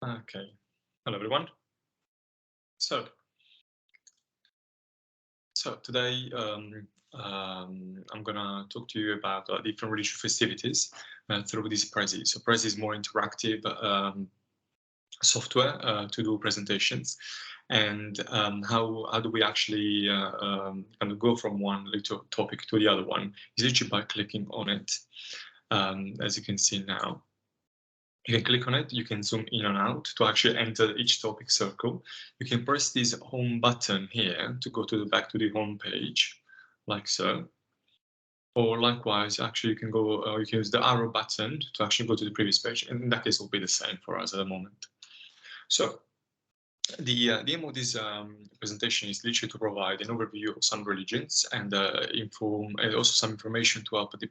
Okay. Hello, everyone. So, today I'm gonna talk to you about different religious festivities through this prezzi. So, prezzi is more interactive software to do presentations, and how do we actually kind of go from one little topic to the other one? Is literally by clicking on it, as you can see now. You can click on it, you can zoom in and out to actually enter each topic circle. You can press this home button here to go to the back to the home page, like so. Or likewise, actually you can go, you can use the arrow button to actually go to the previous page. And in that case, it will be the same for us at the moment. So the aim of this presentation is literally to provide an overview of some religions and inform, and also some information to help the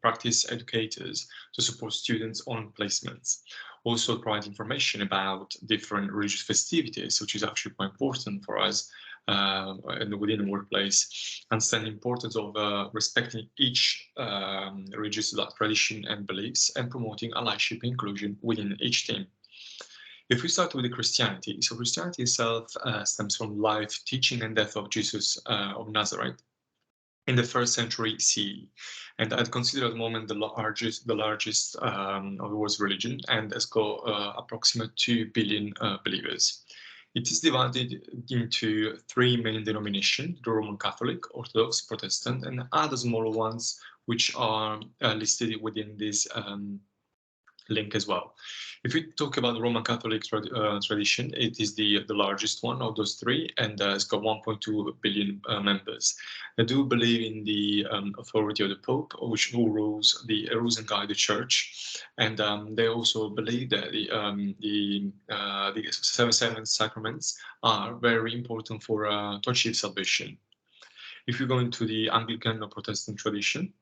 practice educators to support students on placements. Also provide information about different religious festivities, which is actually quite important for us and within the workplace. Understand the importance of respecting each religious tradition and beliefs, and promoting allyship and inclusion within each team. If we start with the Christianity, so Christianity itself stems from life, teaching, and death of Jesus of Nazareth in the 1st century CE, and I'd consider at the moment the largest of the world's religion, and has got approximately 2 billion believers. It is divided into 3 main denominations: the Roman Catholic, Orthodox, Protestant, and other smaller ones which are listed within this link as well. If we talk about the Roman Catholic tradition, it is the largest one of those 3, and it's got 1.2 billion members. They do believe in the authority of the Pope, who rules and guide the Church, and they also believe that the 7 sacraments are very important for to achieve salvation. If you go into the Anglican or Protestant tradition,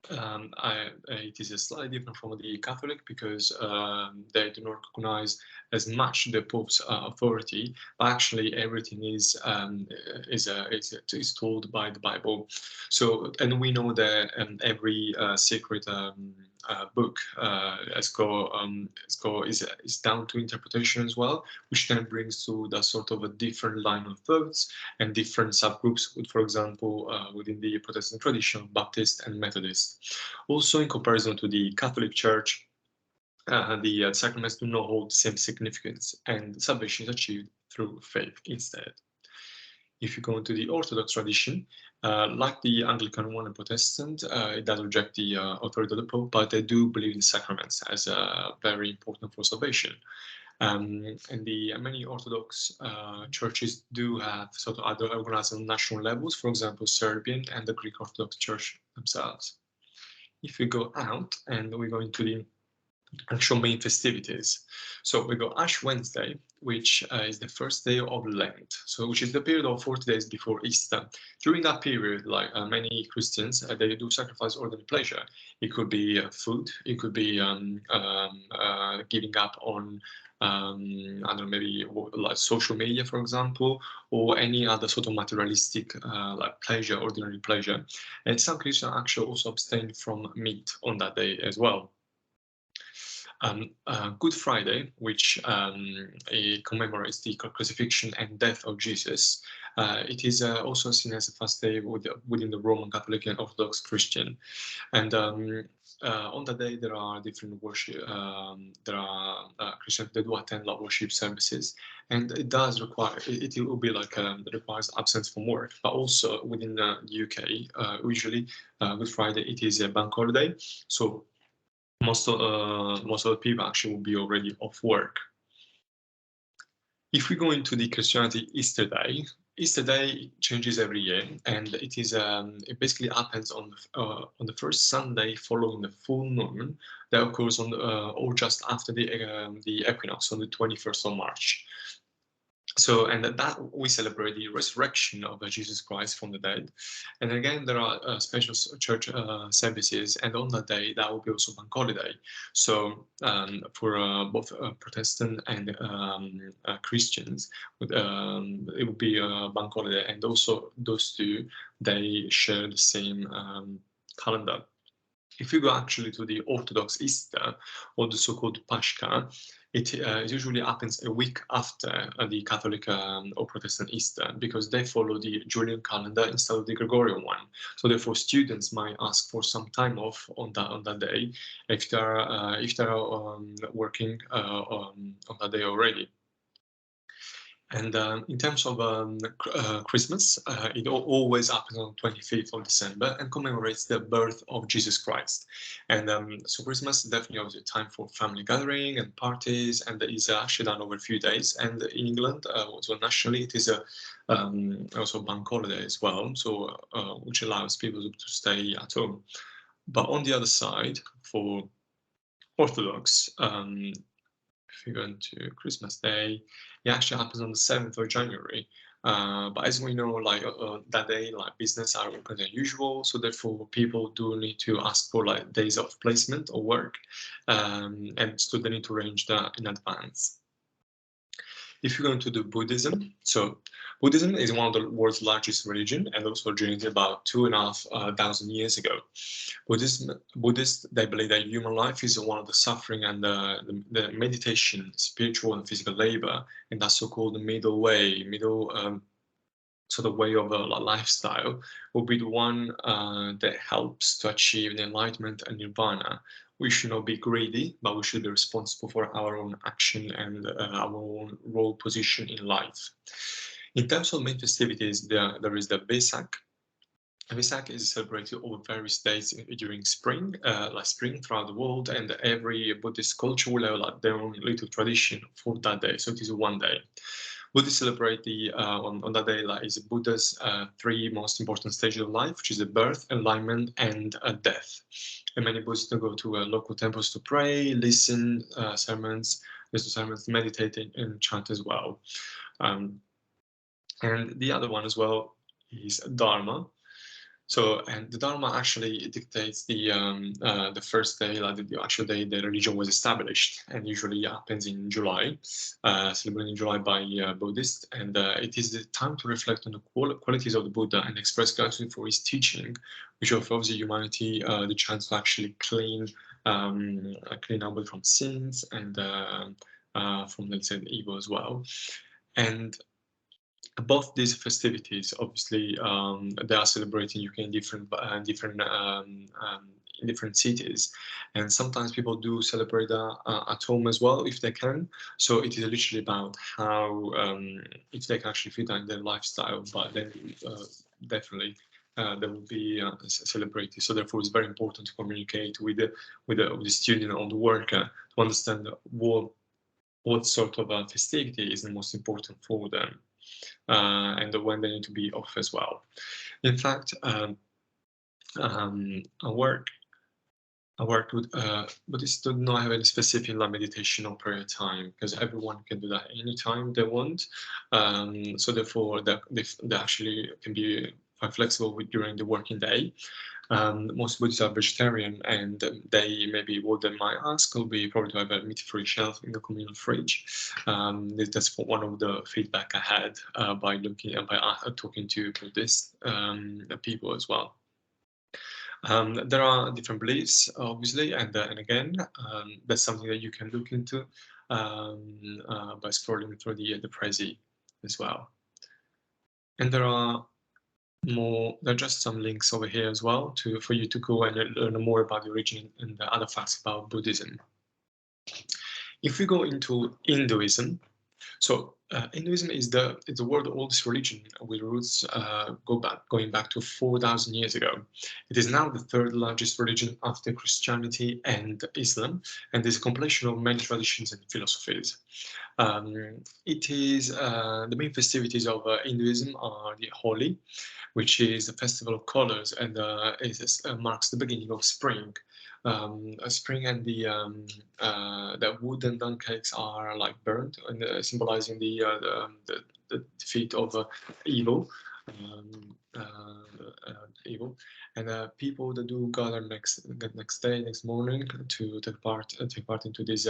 it is slightly different from the Catholic, because they do not recognize as much the Pope's authority, but actually everything is told by the Bible. So, and we know that every sacred book is down to interpretation as well, which then brings to that sort of a different line of thoughts and different subgroups, for example, within the Protestant tradition, Baptist and Methodist. Also, in comparison to the Catholic Church, the sacraments do not hold the same significance, and salvation is achieved through faith instead. If you go into the Orthodox tradition, like the Anglican one and Protestant, it does reject the authority of the Pope, but they do believe in sacraments as very important for salvation. And the many Orthodox churches do have sort of other organized on national levels, for example, Serbian and the Greek Orthodox Church themselves. If we go out and we go into the actual main festivities, so we go Ash Wednesday, which is the first day of Lent, so which is the period of 40 days before Easter. During that period, like many Christians, they do sacrifice ordinary pleasure. It could be food, it could be giving up on I don't know, maybe like social media, for example, or any other sort of materialistic like pleasure, ordinary pleasure. And some Christians actually also abstain from meat on that day as well. Good Friday, which commemorates the crucifixion and death of Jesus, it is also seen as a fast day within the Roman Catholic and Orthodox Christian. And on that day, there are different worship. There are Christians that do attend like worship services, and it does require. It will be like it requires absence from work. But also within the UK, usually Good Friday it is a bank holiday, so most of the people actually will be already off work. If we go into the Christianity Easter Day changes every year, and it is it basically happens on the first Sunday following the full moon that occurs on or just after the equinox on the 21st of March. So, and that we celebrate the resurrection of Jesus Christ from the dead. And again, there are special church services, and on that day, that will be also bank holiday. So, for both Protestant and Christians, it will be a bank holiday, and also those two, they share the same calendar. If you go actually to the Orthodox Easter, or the so-called Pascha, it usually happens a week after the Catholic or Protestant Easter, because they follow the Julian calendar instead of the Gregorian one. So therefore, students might ask for some time off on that day if they're working on that day already. And in terms of Christmas, it always happens on 25th of December and commemorates the birth of Jesus Christ. And so Christmas is definitely always a time for family gathering and parties, and it is actually done over a few days. And in England, also nationally, it is also a bank holiday as well, so which allows people to stay at home. But on the other side, for Orthodox, if you go into Christmas Day, it actually happens on the 7th of January. But as we know, like that day, like business are open as usual, so therefore people do need to ask for like days of placement or work, and so they need to arrange that in advance. If you go into the Buddhism, so Buddhism is one of the world's largest religion and also originated about 2,500 years ago. Buddhists, they believe that human life is one of the suffering and the meditation, spiritual and physical labor, and that so-called middle way, sort of way of a lifestyle will be the one that helps to achieve the enlightenment and nirvana. We should not be greedy, but we should be responsible for our own action and our own role position in life. In terms of main festivities, there is the Vesak. Vesak is celebrated over various days during spring, like spring throughout the world, and every Buddhist culture will have like, their own little tradition for that day. So it is one day. Buddhists celebrate on that day like is Buddha's three most important stages of life, which is the birth, enlightenment, and death. And many Buddhists go to local temples to pray, listen sermons, listen to sermons, meditate and chant as well. And the other one as well is Dharma. So, and the Dharma actually dictates the first day, like the actual day the religion was established, and usually happens in July, celebrated in July by Buddhists, and it is the time to reflect on the qualities of the Buddha and express gratitude for his teaching, which offers humanity the chance to actually clean out from sins and from, let's say, the evil as well. And both these festivities, obviously, they are celebrated in UK in different cities, and sometimes people do celebrate that at home as well if they can. So it is literally about how if they can actually fit that in their lifestyle, but then definitely they will be celebrated. So therefore, it's very important to communicate with the student or the worker to understand what sort of festivity is the most important for them. And when they need to be off as well. In fact, I work with, but this do not have any specific like meditation or prayer time, because everyone can do that anytime they want. So therefore, they actually can be quite flexible during the working day. Most Buddhists are vegetarian, and they maybe what they might ask will be probably to have a meat-free shelf in the communal fridge. That's one of the feedback I had by talking to Buddhist people as well. There are different beliefs, obviously, and again, that's something that you can look into by scrolling through the prezzi as well. And there are just some links over here as well for you to go and learn more about the origin and the other facts about Buddhism. If we go into Hinduism, so Hinduism is the world's oldest religion with roots going back to 4,000 years ago. It is now the third largest religion after Christianity and Islam, and is a compilation of many traditions and philosophies. It is the main festivities of Hinduism are the Holi, which is a festival of colors, and marks the beginning of spring. Spring, and the wooden dung cakes are like burnt and symbolizing the defeat of evil. evil, and people that do gather next day, next morning to take part into this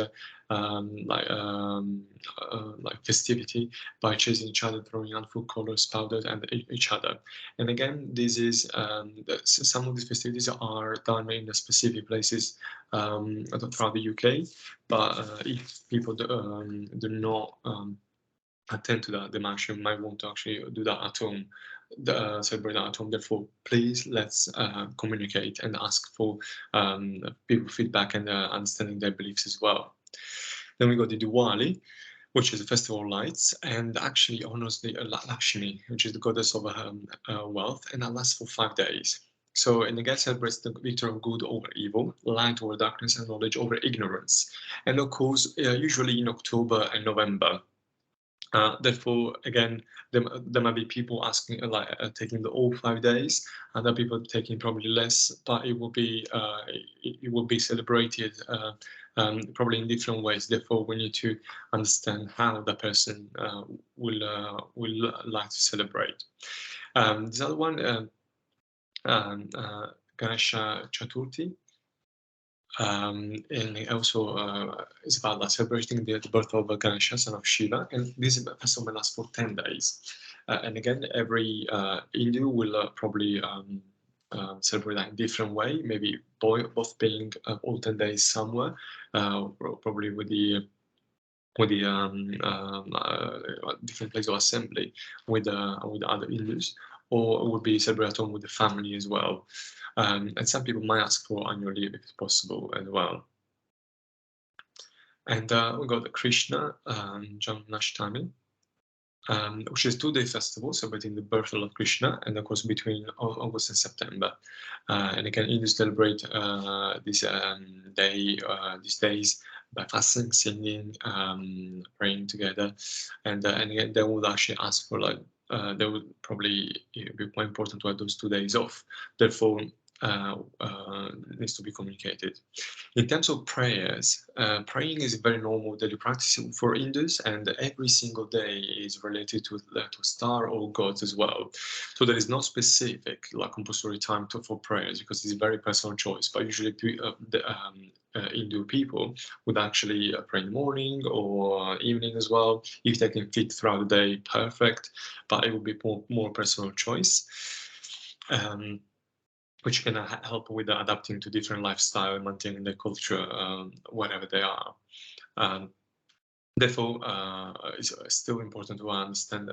like festivity by chasing each other, throwing harmful colors, powders, and each other. And again, this is some of these festivities are done in specific places throughout the UK. But if people do not attend to that, the mansion might want to actually do that at home, celebrate that at home. Therefore, please let's communicate and ask for people feedback and understanding their beliefs as well. Then we got the Diwali, which is a festival of lights and actually honors the Lakshmi, which is the goddess of wealth, and that lasts for 5 days. So, and again, celebrates the victory of good over evil, light over darkness, and knowledge over ignorance. And occurs usually in October and November. Therefore, again, there might be people asking taking the all 5 days, and other people taking probably less, but it will be celebrated probably in different ways. Therefore, we need to understand how the person will like to celebrate. This other one, Ganesha Chaturthi. And it also is about celebrating the birth of Ganesha, son of Shiva, and this festival lasts for 10 days. And again, every Hindu will probably celebrate that in different way, maybe both being all 10 days somewhere, probably with the different place of assembly with other Hindus, or it would be celebrated at home with the family as well. And some people might ask for annual leave if it's possible as well. And we got the Krishna Janmashtami, which is 2-day festival celebrating the birth of Lord Krishna, and of course between August and September. And again, Hindus celebrate this these days by fasting, singing, praying together, and again they would actually ask for they would probably be quite important to have those 2 days off. Therefore, needs to be communicated. In terms of prayers, praying is a very normal daily practice for Hindus, and every single day is related to a star or gods as well. So there is no specific compulsory time for prayers, because it's a very personal choice. But usually, Hindu people would actually pray in the morning or evening as well. If they can fit throughout the day, perfect. But it would be more personal choice. Which can help with adapting to different lifestyle and maintaining their culture wherever they are. Therefore, it's still important to understand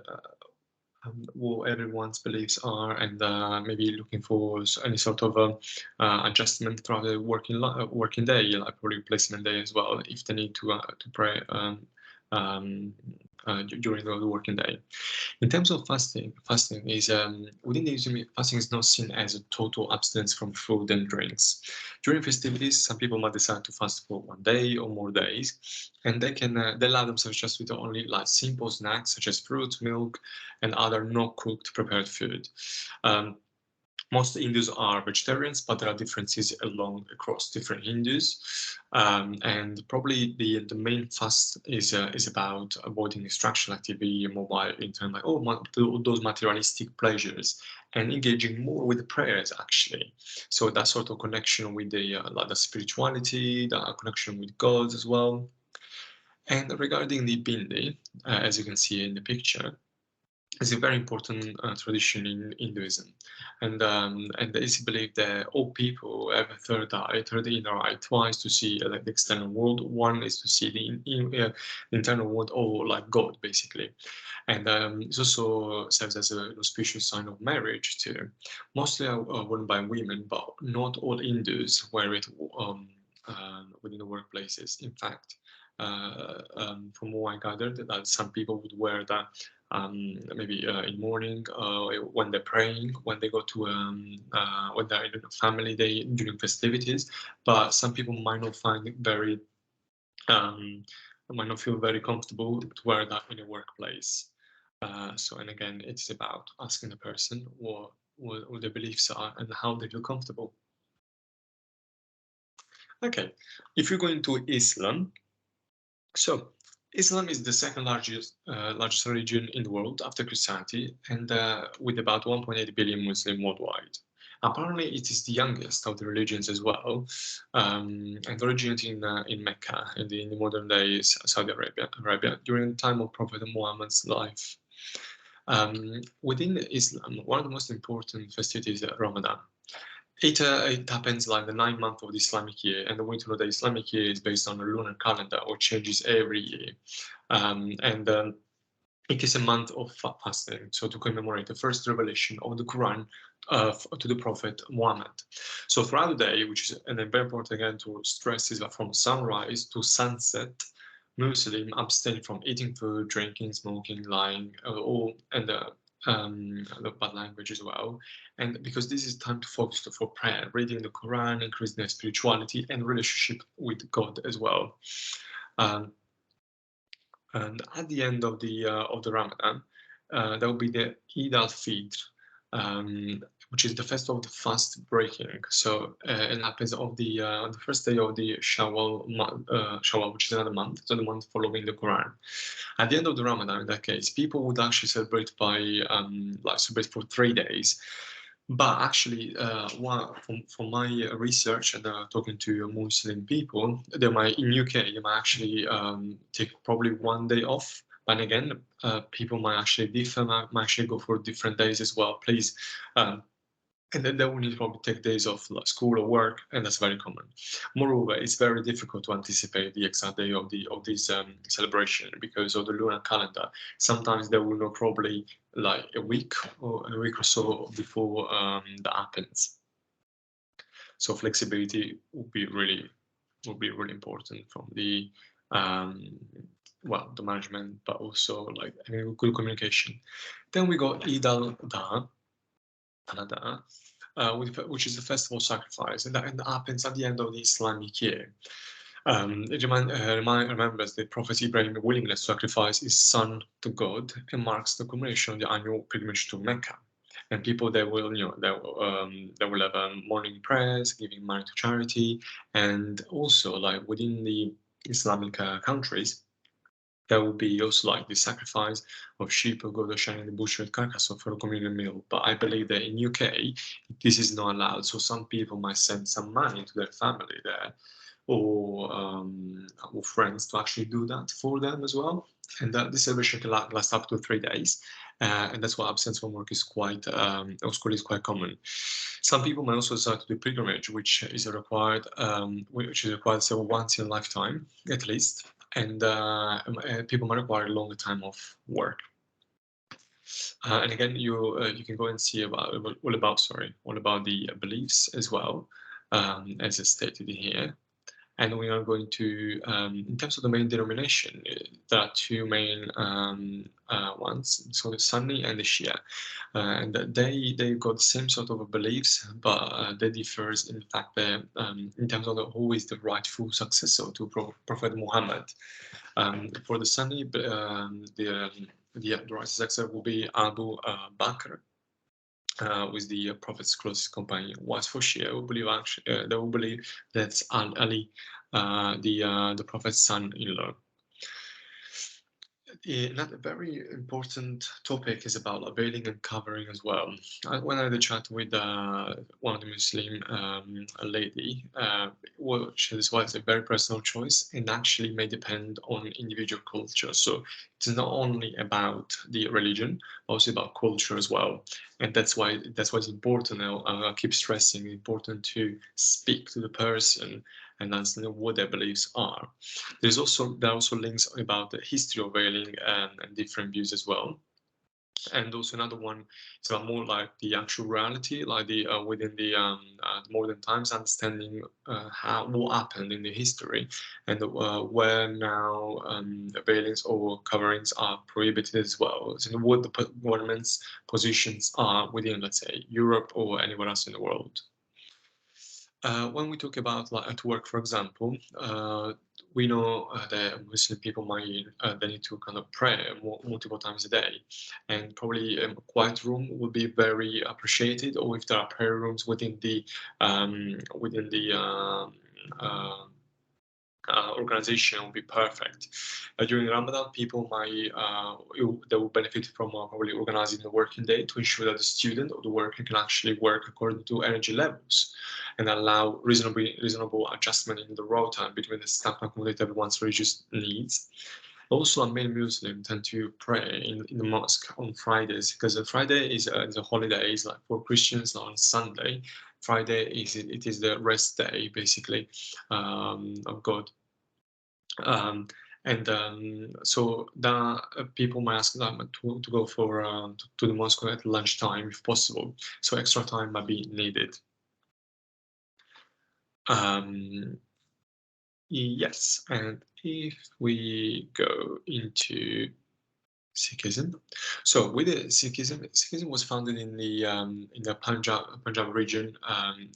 what everyone's beliefs are, and maybe looking for any sort of adjustment throughout the working day, like probably replacement day as well, if they need to pray during the working day. In terms of fasting is within the Islam, fasting is not seen as a total abstinence from food and drinks. During festivities, some people might decide to fast for 1 day or more days, and they allow themselves just with only simple snacks such as fruit, milk, and other not cooked prepared food. Most Hindus are vegetarians, but there are differences across different Hindus. And probably the main fast is about avoiding distraction activity, mobile internet, those materialistic pleasures, and engaging more with the prayers actually. So that sort of connection with the spirituality, the connection with God as well. And regarding the bindi, as you can see in the picture, is a very important tradition in Hinduism, and it's believed that all people have a third eye, third inner eye, twice to see the external world. One is to see the internal world, or like God, basically. And it also serves as an auspicious sign of marriage too. Mostly worn by women, but not all Hindus wear it within the workplaces. In fact, from what I gathered, that some people would wear that maybe in morning when they're praying, when they go to when they're in a family day during festivities. But some people might not find it very might not feel very comfortable to wear that in a workplace. So, and again, it's about asking the person what their beliefs are and how they feel comfortable. Okay, if you're going to Islam, so Islam is the second largest religion in the world after Christianity, and with about 1.8 billion Muslims worldwide. Apparently, it is the youngest of the religions as well, and originated in Mecca in the modern day Saudi Arabia during the time of Prophet Muhammad's life. Within Islam, one of the most important festivities is Ramadan. It happens like the 9 month of the Islamic year, and the winter of the Islamic year is based on a lunar calendar, which changes every year. And it is a month of fasting, so to commemorate the first revelation of the Quran to the Prophet Muhammad. So throughout the day, which is and very important again to stress, is that from sunrise to sunset, Muslim abstain from eating food, drinking, smoking, lying, all and the bad language as well. And because this is time to focus for prayer, reading the Quran, increasing their spirituality and relationship with God as well. Um, and at the end of the Ramadan, there will be the Eid al-Fitr, which is the festival of the fast breaking. So it happens on the first day of the Shawwal, which is another month, so the month following the Quran. At the end of the Ramadan, in that case, people would actually celebrate by like celebrate for 3 days. But actually, from my research and talking to Muslim people, they might in UK they might actually take probably one day off. But again, people might actually differ, might actually go for different days as well. Please, and then they will need to probably take days off like school or work, and that's very common. Moreover, it's very difficult to anticipate the exact day of this celebration because of the lunar calendar. Sometimes they will know probably like a week or so before that happens. So flexibility would be really important from the um, well, the management, but also like having good communication. Then we got Eid al-Adha, which is the festival of sacrifice, and that happens at the end of the Islamic year. Remembers the Prophet Ibrahim's willingness to sacrifice his son to God and marks the culmination of the annual pilgrimage to Mecca. And people they will, they will have morning prayers, giving money to charity, and also like within the Islamic countries, there will be also like the sacrifice of sheep or goat or shining the butchered carcass for a communal meal. But I believe that in UK this is not allowed. So some people might send some money to their family there or friends to actually do that for them as well. And that this celebration can last up to 3 days. And that's why absence from work is quite, or school is quite common. Some people may also decide to do pilgrimage, which is required, so once in a lifetime at least, and people might require a longer time off work. And again, you can go and see all about the beliefs as well, as it's stated in here. And we are going to, in terms of the main denomination, there are two main ones, so the Sunni and the Shia. And they got the same sort of beliefs, but they differs in the fact that in terms of who is the rightful successor to Prophet Muhammad. For the Sunni, the right successor will be Abu Bakr, with the Prophet's closest companion. Whilst for Shia, they will believe that's Ali, the Prophet's son-in-law. Another very important topic is about like veiling and covering as well. When I had a chat with one of the Muslim lady, which is why it's a very personal choice and actually may depend on individual culture. So it's not only about the religion, but also about culture as well. And that's why it's important. I keep stressing important to speak to the person and understand what their beliefs are. There are also links about the history of veiling and different views as well. And also another one is about more like the actual reality, like the within the modern times, understanding what happened in the history and where now veilings or coverings are prohibited as well. So what the government's positions are within, let's say, Europe or anywhere else in the world. When we talk about like at work, for example, we know that Muslim people might they need to kind of pray multiple times a day, and probably a quiet room would be very appreciated. Or if there are prayer rooms within the uh, organization will be perfect. During Ramadan, people might they will benefit from probably organizing the working day to ensure that the student or the worker can actually work according to energy levels and allow reasonable adjustment in the rota between the staff and accommodate everyone's religious needs. Also, many Muslims tend to pray in the mosque on Fridays because Friday is a holiday. It's like for Christians on Sunday. Friday is the rest day basically of God. So the people might ask them to go to the mosque at lunchtime if possible. So extra time might be needed. Yes, and if we go into Sikhism. So with the Sikhism was founded in the Punjab region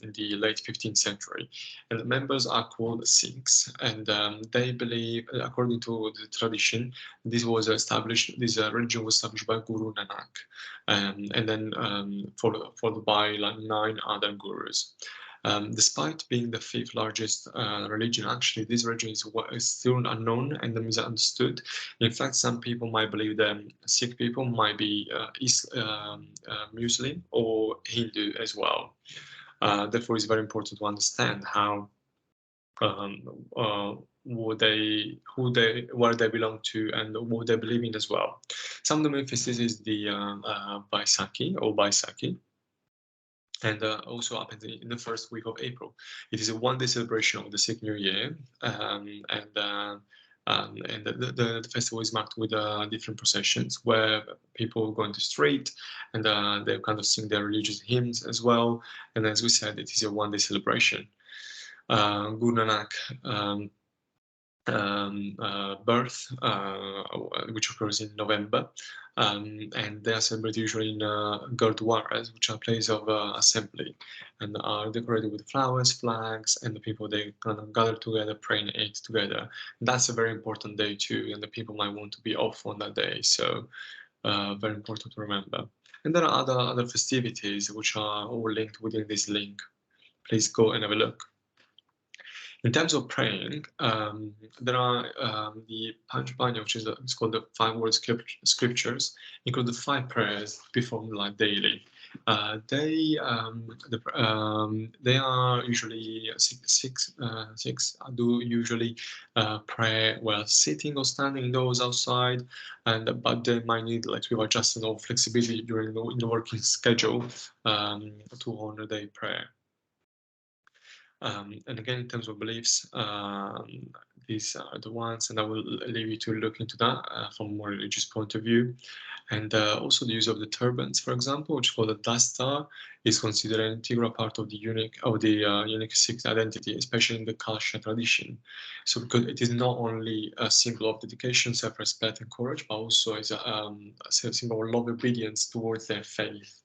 in the late 15th century, and the members are called Sikhs, and they believe, according to the tradition, this religion was established by Guru Nanak, and then followed by like 9 other gurus. Despite being the 5th largest religion, actually, this religion is still unknown and misunderstood. In fact, some people might believe that Sikh people might be Muslim or Hindu as well. Therefore, it's very important to understand how where they belong to and what they believe in as well. Some of the main festivals is the Baisakhi or Baisakhi, and also happens in the first week of April. It is a one-day celebration of the Sikh New Year, and the festival is marked with different processions where people go on the street and they kind of sing their religious hymns as well. And as we said, it is a one-day celebration. Guru Nanak birth, which occurs in November, and they are celebrated usually in gurdwaras, which are places of assembly, and are decorated with flowers, flags, and the people they kind of gather together, pray and eat together. And that's a very important day too, and the people might want to be off on that day, so very important to remember. And there are other festivities which are all linked within this link. Please go and have a look. In terms of praying, there are the Panchapanya, which is called the 5 word scriptures, include the 5 prayers performed like daily. They are usually six do usually pray while sitting or standing indoors outside, but they might need like to adjust or flexibility during the working schedule to honor their prayer. And again, in terms of beliefs, these are the ones, and I will leave you to look into that from a more religious point of view. And also the use of the turbans, for example, which is called a dastar, is considered an integral part of the unique Sikh identity, especially in the Kalsha tradition. So because it is not only a symbol of dedication, self-respect, and courage, but also is a symbol of love, obedience towards their faith.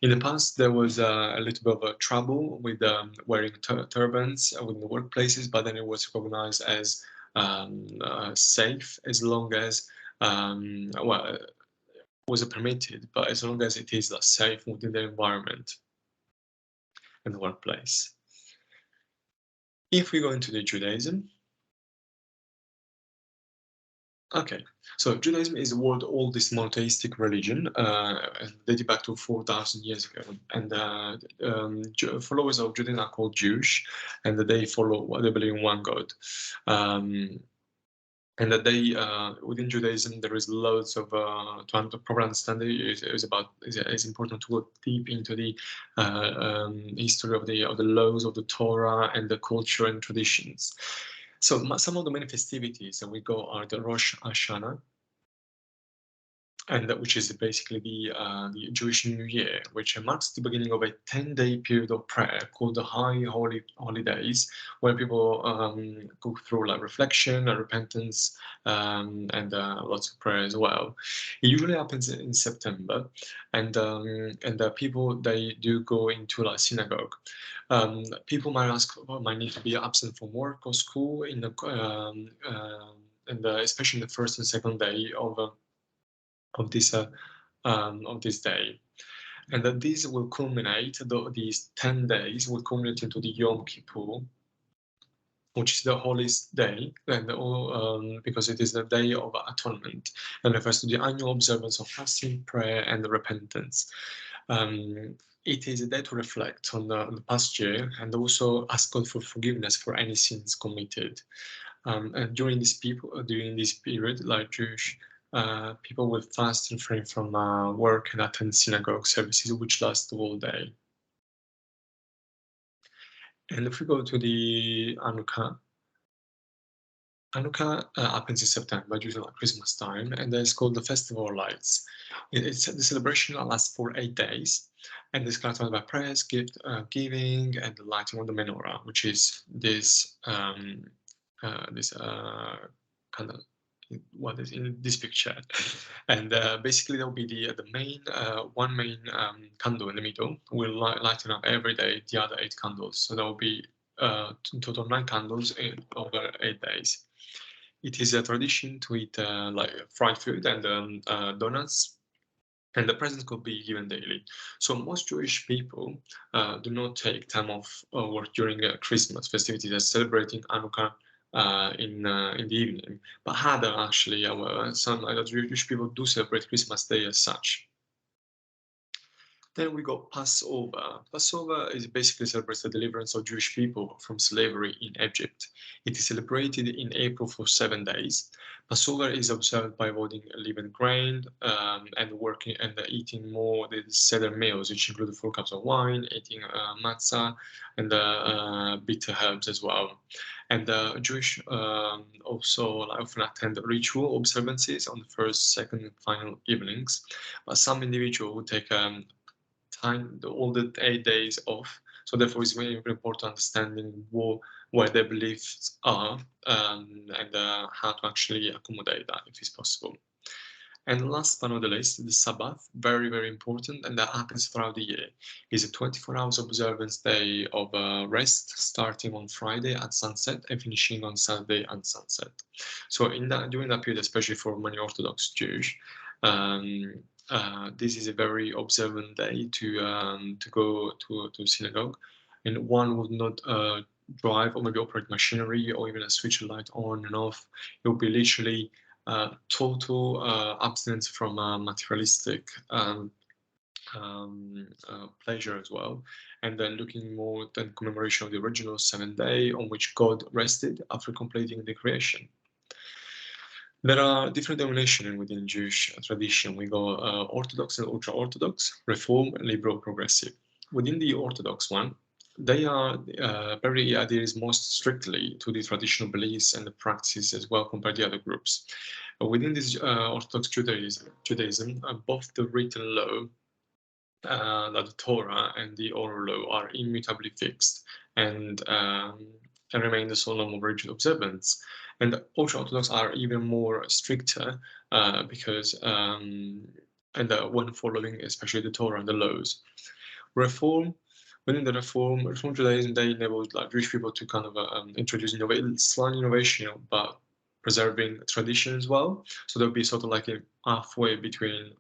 In the past, there was a little bit of a trouble with wearing turbans within the workplaces, but then it was recognized as safe as long as was permitted, but as long as it is safe within the environment and the workplace. If we go into the Judaism, okay, so Judaism is the world's oldest monotheistic religion, dating back to 4,000 years ago. And followers of Judaism are called Jewish, and they believe in one God. And that within Judaism there is loads of to proper understanding is important to go deep into the history of the laws of the Torah and the culture and traditions. So some of the main festivities that we go are the Rosh Hashanah, and which is basically the Jewish New Year, which marks the beginning of a 10-day period of prayer called the High Holy Holidays, where people go through like reflection and repentance and lots of prayer as well. It usually happens in September, and people they do go into like synagogue. People might ask, might need to be absent from work or school in the and especially the first and second day of this day, and that these will culminate. These 10 days will culminate into the Yom Kippur, which is the holiest day, and because it is the Day of Atonement, and refers to the annual observance of fasting, prayer, and repentance. It is a day to reflect on the past year and also ask God for forgiveness for any sins committed. And during this period, like Jewish people will fast and refrain from work and attend synagogue services, which last the whole day. And if we go to the Hanukkah happens in September, usually like Christmas time, and it's called the Festival of Lights. It's the celebration that lasts for 8 days, and it's characterized by prayers, giving, and the lighting of the menorah, which is this kind of what is in this picture. And basically, there will be the main one main candle in the middle. Will lighten up every day the other 8 candles, so there will be in total 9 candles over 8 days. It is a tradition to eat like fried food and donuts, and the presents could be given daily. So most Jewish people do not take time off work during Christmas festivities as celebrating Hanukkah in the evening. But other actually, some other Jewish people do celebrate Christmas Day as such. Then we got Passover. Passover is basically celebrates the deliverance of Jewish people from slavery in Egypt. It is celebrated in April for 7 days. Passover is observed by avoiding leavened grain and working and eating more the seder meals, which include 4 cups of wine, eating matzah, and bitter herbs as well. And Jewish also often attend ritual observances on the first, second, and final evenings. But some individuals would take time, all the 8 days off. So therefore, it's very important understanding where their beliefs are and how to actually accommodate that if it's possible. And last but not the least, the Sabbath, very, very important, and that happens throughout the year. It's a 24 hours observance day of rest, starting on Friday at sunset and finishing on Saturday at sunset. So during that period, especially for many Orthodox Jews, this is a very observant day to go to synagogue, and one would not drive or maybe operate machinery or even switch a light on and off. It will be literally total abstinence from materialistic pleasure as well, and then looking more than commemoration of the original 7th day on which God rested after completing the creation. There are different denominations within Jewish tradition. We go Orthodox and ultra-Orthodox, Reform, Liberal, Progressive. Within the Orthodox one, they are very adheres most strictly to the traditional beliefs and the practices as well compared to the other groups. Within this Orthodox Judaism, both the written law, the Torah, and the oral law are immutably fixed and remain the sole norm of religious observance. And the ultra-Orthodox are even more stricter because when following especially the Torah and the laws. Reform, within the Reform Judaism, they enabled like Jewish people to kind of introduce slight innovation, but preserving tradition as well. So there'll be sort of like a halfway between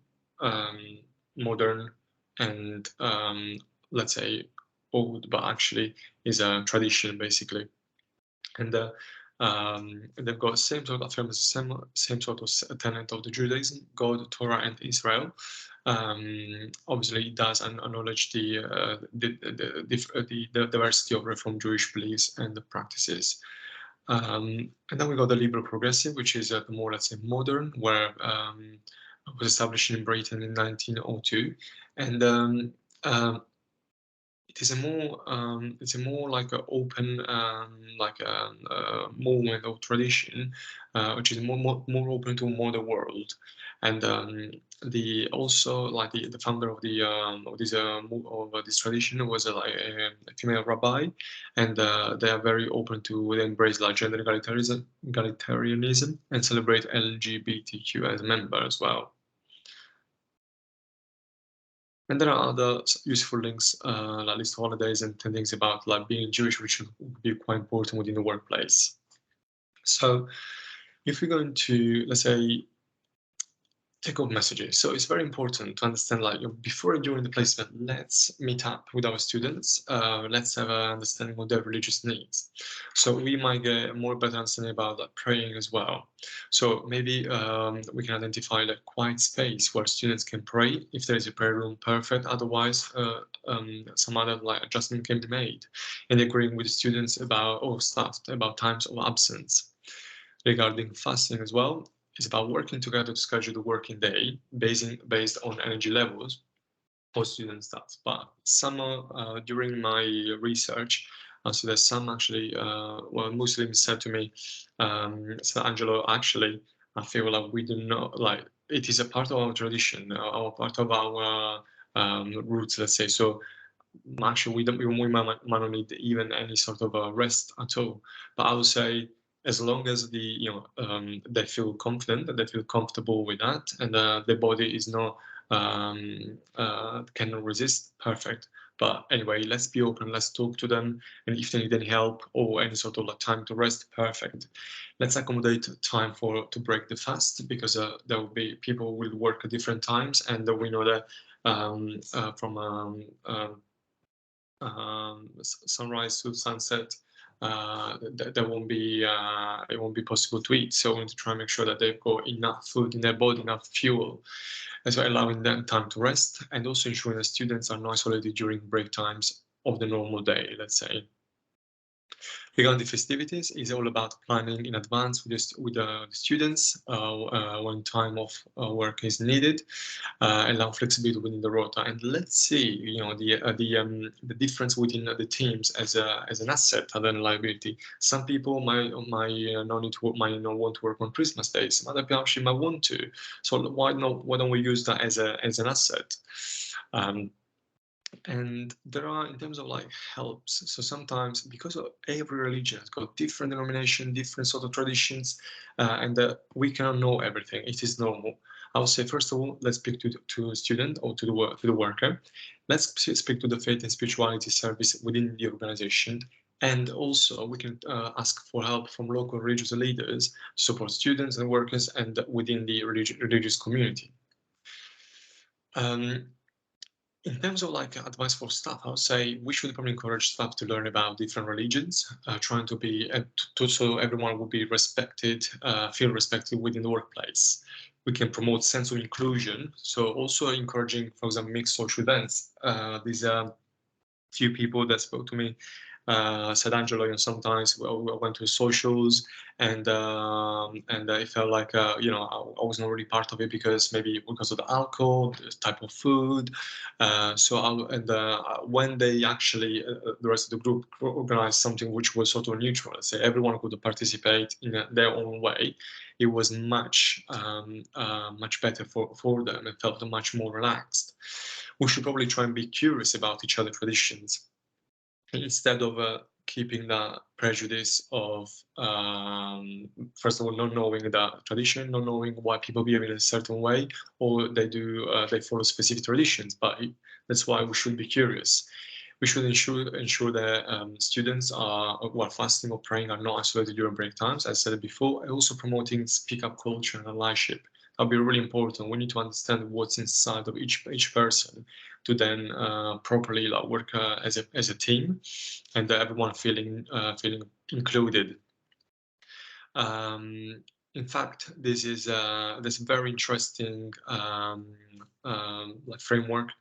modern and let's say old, but actually is a tradition basically. And they've got same sort of affirms same sort of tenet of the Judaism, God, Torah, and Israel. Obviously, it does acknowledge the diversity of Reform Jewish beliefs and the practices. And then we got the Liberal Progressive, which is the more, let's say, modern, where was established in Britain in 1902, and it's a more like an open like movement of tradition, which is more open to a modern world. And the also like the founder of this tradition was like a female rabbi, and they are very open to embrace like gender egalitarianism and celebrate LGBTQ as a member as well. And there are other useful links, like list holidays and things about like being Jewish, which would be quite important within the workplace. So if we're going to, let's say, take-home messages. So it's very important to understand, like, before and during the placement, let's meet up with our students. Let's have an understanding of their religious needs. So we might get more better understanding about, like, praying as well. So maybe we can identify, like, quiet space where students can pray. If there is a prayer room, perfect. Otherwise, some other, like, adjustment can be made. And agreeing with the students about, or staff, about times of absence. Regarding fasting as well, it's about working together to schedule the working day based on energy levels for student staff. But some during my research, so there's some actually, well, Muslims said to me, so Angelo, actually, I feel like we do not, like, it is a part of our tradition, our part of our roots, let's say. So actually, we might not need even any sort of a rest at all. But I would say, as long as they feel confident and they feel comfortable with that, and their body is not can resist, perfect. But anyway, let's be open, let's talk to them, and if they need any help or any sort of, like, time to rest, perfect. Let's accommodate time to break the fast, because there will be people will work at different times, and we know that from sunrise to sunset, there won't be it won't be possible to eat. So we need to try and make sure that they've got enough food in their body, enough fuel, as well, allowing them time to rest, and also ensuring that students are not isolated during break times of the normal day, let's say. Regarding the festivities, is all about planning in advance with the students when time of work is needed, allow flexibility within the rota, and let's see, the difference within the teams as an asset rather than liability. Some people might not need to might not want to work on Christmas days. Some other people actually might want to. So why not? Why don't we use that as an asset? And there are, in terms of, like, helps, so sometimes, because of every religion has got different denomination, different sort of traditions, and we cannot know everything. It is normal. I would say, first of all, let's speak to a student or to the worker. Let's speak to the faith and spirituality service within the organization, and also we can ask for help from local religious leaders to support students and workers and within the religious community. um, in terms of, like, advice for staff, I would say we should probably encourage staff to learn about different religions, trying to be so everyone will be respected, feel respected within the workplace. We can promote sense of inclusion, so also encouraging, for example, mixed social events. These few people that spoke to me said, Angelo, sometimes I went to socials, and I felt like I was not really part of it, because maybe because of the alcohol, the type of food. When they actually the rest of the group organized something which was sort of neutral, let's say everyone could participate in their own way, it was much better for them, and felt much more relaxed. We should probably try and be curious about each other's traditions, instead of keeping the prejudice of, first of all, not knowing the tradition, not knowing why people behave in a certain way, or they follow specific traditions. But that's why we should be curious. We should ensure that students who are fasting or praying are not isolated during break times, as I said before, and also promoting speak-up culture and allyship. That'll be really important. We need to understand what's inside of each person to then properly, like, work as a team, and everyone feeling included. In fact, this is this very interesting like, framework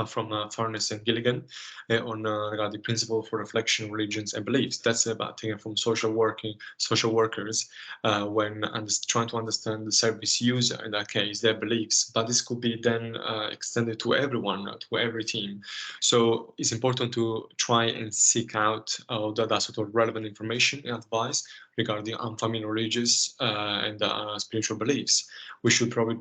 from Farnes and Gilligan on regarding principle for reflection, religions, and beliefs. That's about taken from social workers when trying to understand the service user, in that case, their beliefs. But this could be then extended to everyone, to every team. So it's important to try and seek out that sort of relevant information and advice regarding unfamiliar religious and spiritual beliefs. We should probably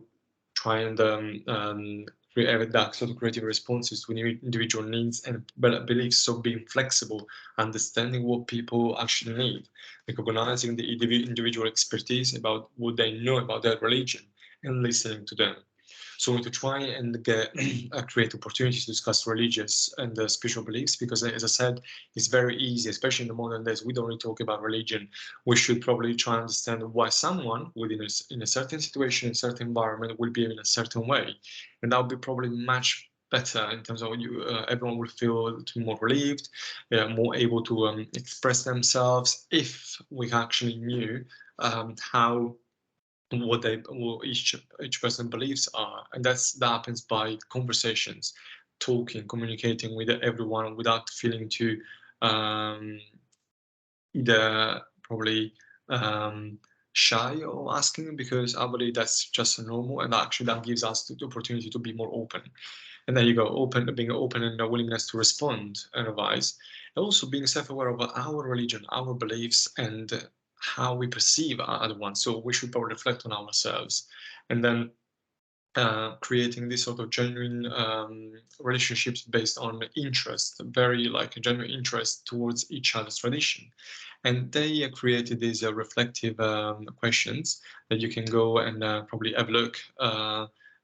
try and create that sort of creative responses to individual needs and beliefs. So being flexible, understanding what people actually need, recognizing the individual expertise about what they know about their religion, and listening to them. So to try and create opportunities to discuss religious and spiritual beliefs, because as I said, it's very easy, especially in the modern days. We don't really talk about religion. We should probably try and understand why someone in a certain situation, in a certain environment, will behave in a certain way, and that would be probably much better in terms of everyone will feel more relieved, more able to express themselves if we actually knew how what each person beliefs are, and that happens by conversations, talking, communicating with everyone without feeling too either probably shy or asking, because I believe that's just normal, and actually that gives us the opportunity to be more open. And there you go, being open and the willingness to respond and advise. And also being self-aware of our religion, our beliefs, and how we perceive other ones. So we should probably reflect on ourselves, and then creating this sort of genuine relationships based on interest, very like a genuine interest towards each other's tradition. And they created these reflective questions that you can go and probably have a look.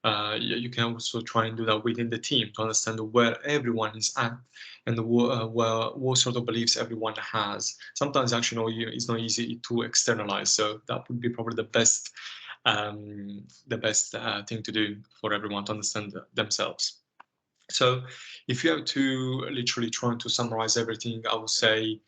You can also try and do that within the team to understand where everyone is at and what sort of beliefs everyone has. Sometimes actually, it's not easy to externalize, so that would be probably the best thing to do for everyone to understand themselves. So if you have to literally try to summarize everything, I would say,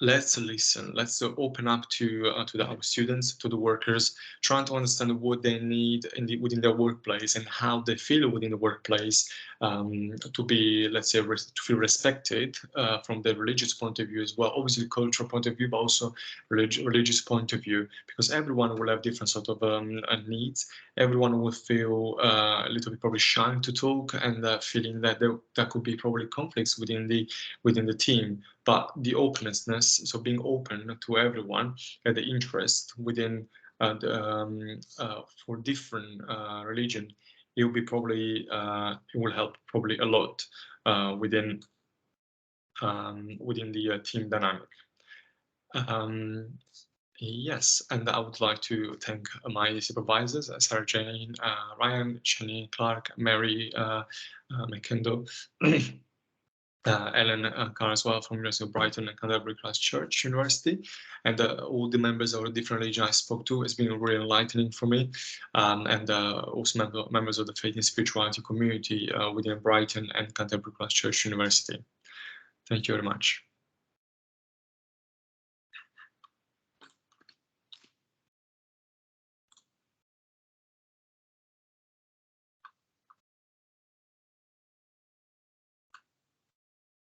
let's listen. Let's open up to our students, to the workers, trying to understand what they need within their workplace and how they feel within the workplace, to be, let's say, to feel respected from the religious point of view as well. Obviously, cultural point of view, but also religious point of view, because everyone will have different sort of needs. Everyone will feel a little bit probably shy to talk, and feeling that there could be probably conflicts within the team. But the openness, so being open to everyone, the interest within for different religion, it will be probably it will help probably a lot within the team dynamic. Yes, and I would like to thank my supervisors, Sarah Jane, Ryan, Shani, Clark, Mary, McKendall, Ellen Carr as well from University of Brighton and Canterbury Christ Church University, and all the members of the different religions I spoke to. It's been really enlightening for me, and also members of the faith and spirituality community within Brighton and Canterbury Christ Church University. Thank you very much.